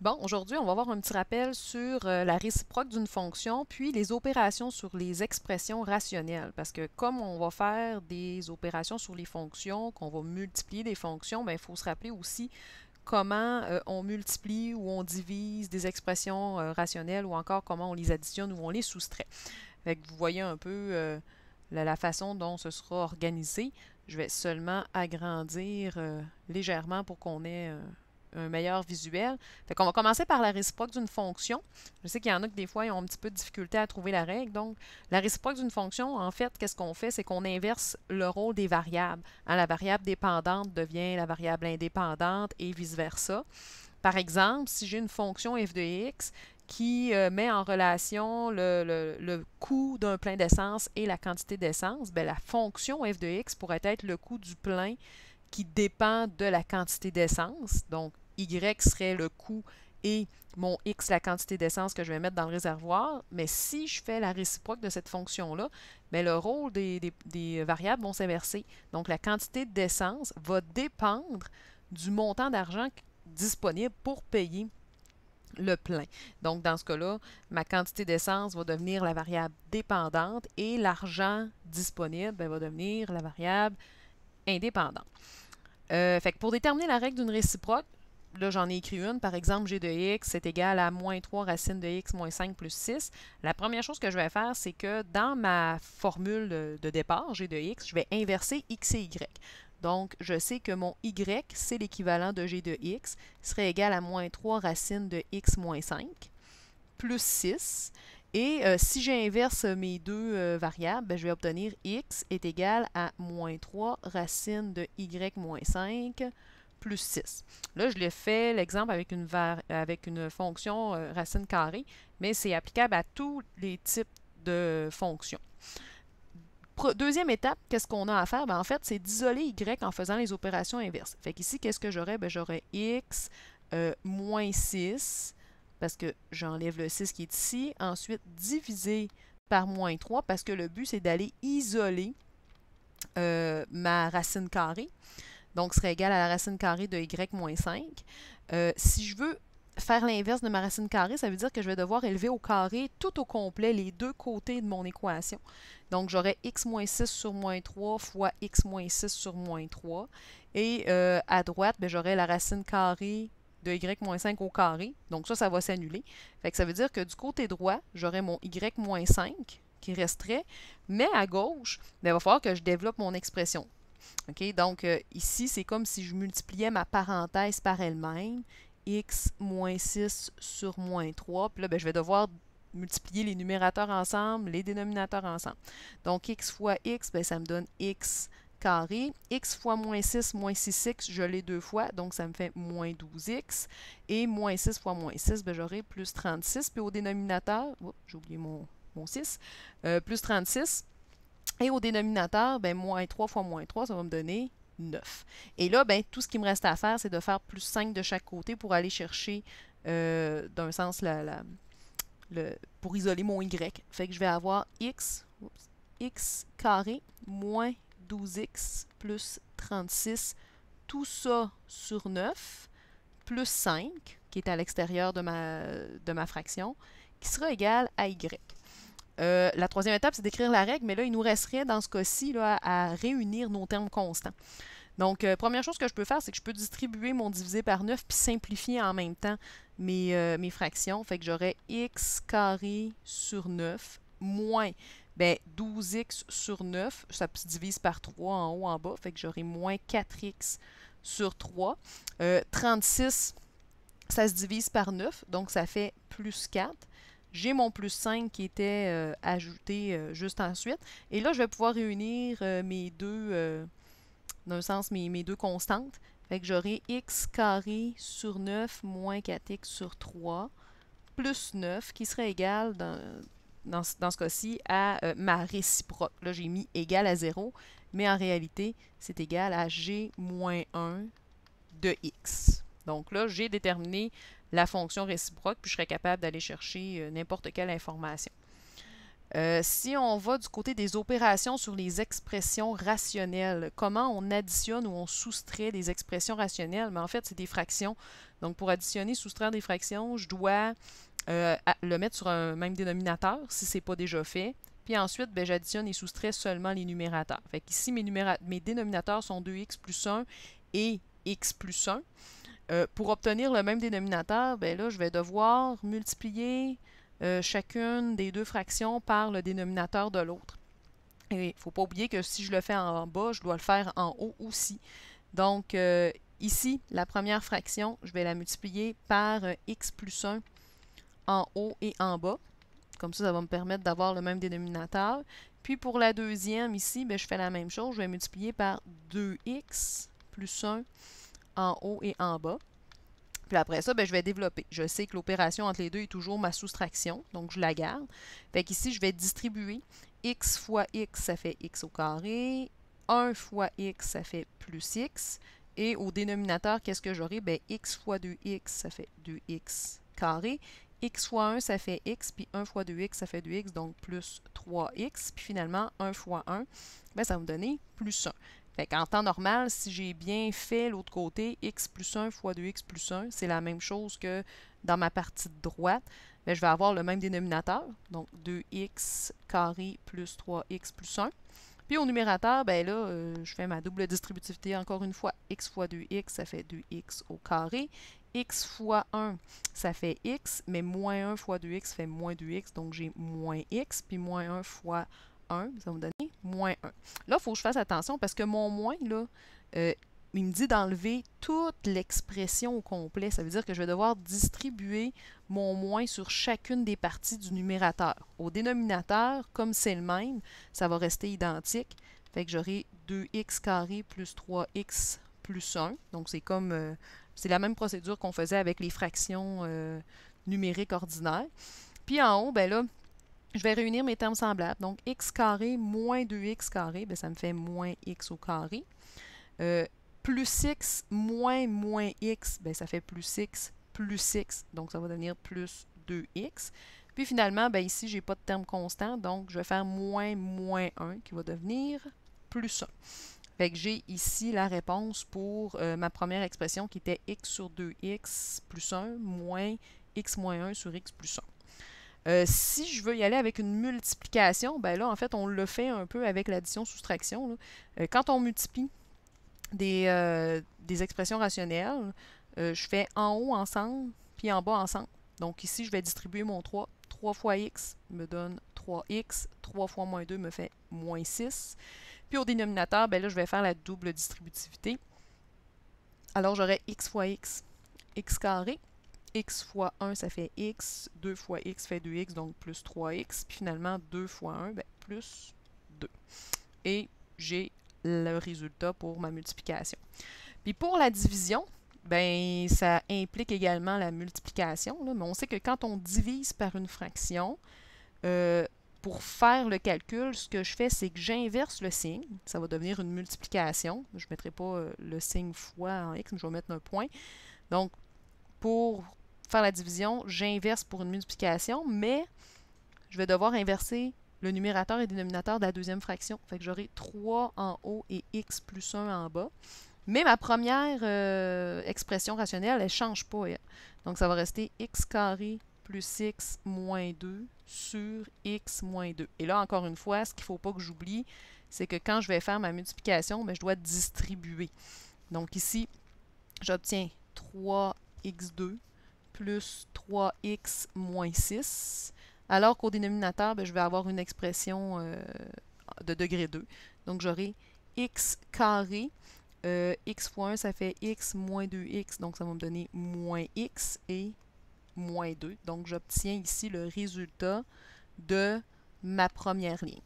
Bon, aujourd'hui, on va voir un petit rappel sur la réciproque d'une fonction, puis les opérations sur les expressions rationnelles. Parce que comme on va faire des opérations sur les fonctions, qu'on va multiplier des fonctions, bien, il faut se rappeler aussi comment on multiplie ou on divise des expressions rationnelles ou encore comment on les additionne ou on les soustrait. Fait que vous voyez un peu la façon dont ce sera organisé. Je vais seulement agrandir légèrement pour qu'on ait un meilleur visuel. Fait qu'on va commencer par la réciproque d'une fonction. Je sais qu'il y en a que des fois, ils ont un petit peu de difficulté à trouver la règle. Donc, la réciproque d'une fonction, en fait, qu'est-ce qu'on fait? C'est qu'on inverse le rôle des variables. Hein, la variable dépendante devient la variable indépendante et vice-versa. Par exemple, si j'ai une fonction f de x qui met en relation le coût d'un plein d'essence et la quantité d'essence, bien, la fonction f de x pourrait être le coût du plein qui dépend de la quantité d'essence. Donc, y serait le coût et mon x la quantité d'essence que je vais mettre dans le réservoir. Mais si je fais la réciproque de cette fonction-là, bien, le rôle des variables vont s'inverser. Donc, la quantité d'essence va dépendre du montant d'argent disponible pour payer le plein. Donc, dans ce cas-là, ma quantité d'essence va devenir la variable dépendante et l'argent disponible bien, va devenir la variable indépendante. Fait que pour déterminer la règle d'une réciproque, là j'en ai écrit une, par exemple g de x est égal à moins 3 racine de x moins 5 plus 6. La première chose que je vais faire, c'est que dans ma formule de départ, g de x, je vais inverser x et y. Donc, je sais que mon y, c'est l'équivalent de g de x, serait égal à moins 3 racine de x moins 5, plus 6. Et si j'inverse mes deux variables, ben, je vais obtenir x est égal à moins 3 racine de y moins 5 plus 6. Là, je l'ai fait l'exemple avec une fonction racine carrée, mais c'est applicable à tous les types de fonctions. Deuxième étape, qu'est-ce qu'on a à faire? Ben, en fait, c'est d'isoler y en faisant les opérations inverses. Fait qu'ici, qu'est-ce que j'aurais? Ben, j'aurais x moins 6, parce que j'enlève le 6 qui est ici. Ensuite, divisé par moins 3, parce que le but, c'est d'aller isoler ma racine carrée. Donc, ce serait égal à la racine carrée de y moins 5. Si je veux faire l'inverse de ma racine carrée, ça veut dire que je vais devoir élever au carré tout au complet les deux côtés de mon équation. Donc, j'aurai x moins 6 sur moins 3 fois x moins 6 sur moins 3. Et à droite, j'aurai la racine carrée de y moins 5 au carré. Donc, ça va s'annuler. Fait que ça veut dire que du côté droit, j'aurai mon y moins 5 qui resterait. Mais à gauche, il va falloir que je développe mon expression. Okay? Donc, ici, c'est comme si je multipliais ma parenthèse par elle-même. X moins 6 sur moins 3. Puis là, je vais devoir multiplier les numérateurs ensemble, les dénominateurs ensemble. Donc, x fois x, ça me donne x carré. X fois moins 6x, je l'ai deux fois, donc ça me fait moins 12x. Et moins 6 fois moins 6, j'aurai plus 36. Puis au dénominateur, j'ai oublié mon 6, plus 36. Et au dénominateur, moins 3 fois moins 3, ça va me donner 9. Et là, tout ce qui me reste à faire, c'est de faire plus 5 de chaque côté pour aller chercher, d'un sens, pour isoler mon y. Fait que je vais avoir x carré moins 12x plus 36, tout ça sur 9, plus 5, qui est à l'extérieur de ma fraction, qui sera égal à y. La troisième étape, c'est d'écrire la règle, mais là, il nous resterait, dans ce cas-ci, à réunir nos termes constants. Donc, première chose que je peux faire, c'est que je peux distribuer mon divisé par 9 puis simplifier en même temps mes fractions. Fait que j'aurais x carré sur 9 moins 12x sur 9. Ça se divise par 3 en haut, en bas. Fait que j'aurai moins 4x sur 3. 36, ça se divise par 9, donc ça fait plus 4. J'ai mon plus 5 qui était ajouté juste ensuite. Et là, je vais pouvoir réunir mes deux, d'un sens, mes deux constantes. Fait que j'aurai x carré sur 9 moins 4x sur 3 plus 9 qui serait égal, dans ce cas-ci, à ma réciproque. Là, j'ai mis égal à 0, mais en réalité, c'est égal à g moins 1 de x. Donc là, j'ai déterminé la fonction réciproque, puis je serais capable d'aller chercher n'importe quelle information. Si on va du côté des opérations sur les expressions rationnelles, comment on additionne ou on soustrait des expressions rationnelles? Mais en fait, c'est des fractions. Donc, pour additionner, soustraire des fractions, je dois le mettre sur un même dénominateur, si ce n'est pas déjà fait. Puis ensuite, ben, j'additionne et soustrais seulement les numérateurs. Fait qu'ici, mes dénominateurs sont 2x plus 1 et x plus 1. Pour obtenir le même dénominateur, ben là, je vais devoir multiplier chacune des deux fractions par le dénominateur de l'autre. Et il ne faut pas oublier que si je le fais en bas, je dois le faire en haut aussi. Donc, ici, la première fraction, je vais la multiplier par x plus 1 en haut et en bas. Comme ça va me permettre d'avoir le même dénominateur. Puis pour la deuxième, ici, ben, je fais la même chose. Je vais multiplier par 2x plus 1 en haut et en bas. Puis après ça, ben, je vais développer. Je sais que l'opération entre les deux est toujours ma soustraction, donc je la garde. Fait qu'ici, je vais distribuer. X fois x, ça fait x au carré. 1 fois x, ça fait plus x. Et au dénominateur, qu'est-ce que j'aurai? Ben, x fois 2x, ça fait 2x carré. X fois 1, ça fait x, puis 1 fois 2x, ça fait 2x, donc plus 3x. Puis finalement, 1 fois 1, ben, ça va me donner plus 1. Fait qu'en temps normal, si j'ai bien fait l'autre côté, x plus 1 fois 2x plus 1, c'est la même chose que dans ma partie de droite. Bien, je vais avoir le même dénominateur, donc 2x carré plus 3x plus 1. Puis au numérateur, ben là, je fais ma double distributivité encore une fois. X fois 2x, ça fait 2x au carré. X fois 1, ça fait x, mais moins 1 fois 2x fait moins 2x, donc j'ai moins x, puis moins 1 fois 1, ça va me donner moins 1. Là, il faut que je fasse attention parce que mon moins, là, il me dit d'enlever toute l'expression au complet. Ça veut dire que je vais devoir distribuer mon moins sur chacune des parties du numérateur. Au dénominateur, comme c'est le même, ça va rester identique. Fait que j'aurai 2x carré plus 3x plus 1. Donc, c'est comme c'est la même procédure qu'on faisait avec les fractions numériques ordinaires. Puis en haut, ben là, je vais réunir mes termes semblables. Donc, x carré moins 2x carré, ben, ça me fait moins x au carré. Plus x moins moins x, ben, ça fait plus x plus x. Donc, ça va devenir plus 2x. Puis finalement, ben, ici, je n'ai pas de terme constant. Donc, je vais faire moins moins 1 qui va devenir plus 1. Fait que j'ai ici la réponse pour ma première expression qui était x sur 2x plus 1 moins x moins 1 sur x plus 1. Si je veux y aller avec une multiplication, ben là, en fait, on le fait un peu avec l'addition-soustraction. Quand on multiplie des expressions rationnelles, je fais en haut ensemble, puis en bas ensemble. Donc ici, je vais distribuer mon 3. 3 fois x me donne 3x. 3 fois moins 2 me fait moins 6. Puis au dénominateur, ben là, je vais faire la double distributivité. Alors, j'aurai x fois x, x carré. X fois 1, ça fait x. 2 fois x fait 2x, donc plus 3x. Puis finalement, 2 fois 1, ben, plus 2. Et j'ai le résultat pour ma multiplication. Puis pour la division, ben, ça implique également la multiplication. Là, mais on sait que quand on divise par une fraction, pour faire le calcul, ce que je fais, c'est que j'inverse le signe. Ça va devenir une multiplication. Je ne mettrai pas le signe fois en x, mais je vais mettre un point. Donc, pour faire la division, j'inverse pour une multiplication, mais je vais devoir inverser le numérateur et le dénominateur de la deuxième fraction. Fait que j'aurai 3 en haut et x plus 1 en bas. Mais ma première expression rationnelle, elle ne change pas. Elle. Donc, ça va rester x carré plus x moins 2 sur x moins 2. Et là, encore une fois, ce qu'il ne faut pas que j'oublie, c'est que quand je vais faire ma multiplication, ben, je dois distribuer. Donc ici, j'obtiens 3x2 plus 3x moins 6, alors qu'au dénominateur, ben, je vais avoir une expression de degré 2. Donc, j'aurai x carré, x fois 1, ça fait x moins 2x, donc ça va me donner moins x et moins 2. Donc, j'obtiens ici le résultat de ma première ligne.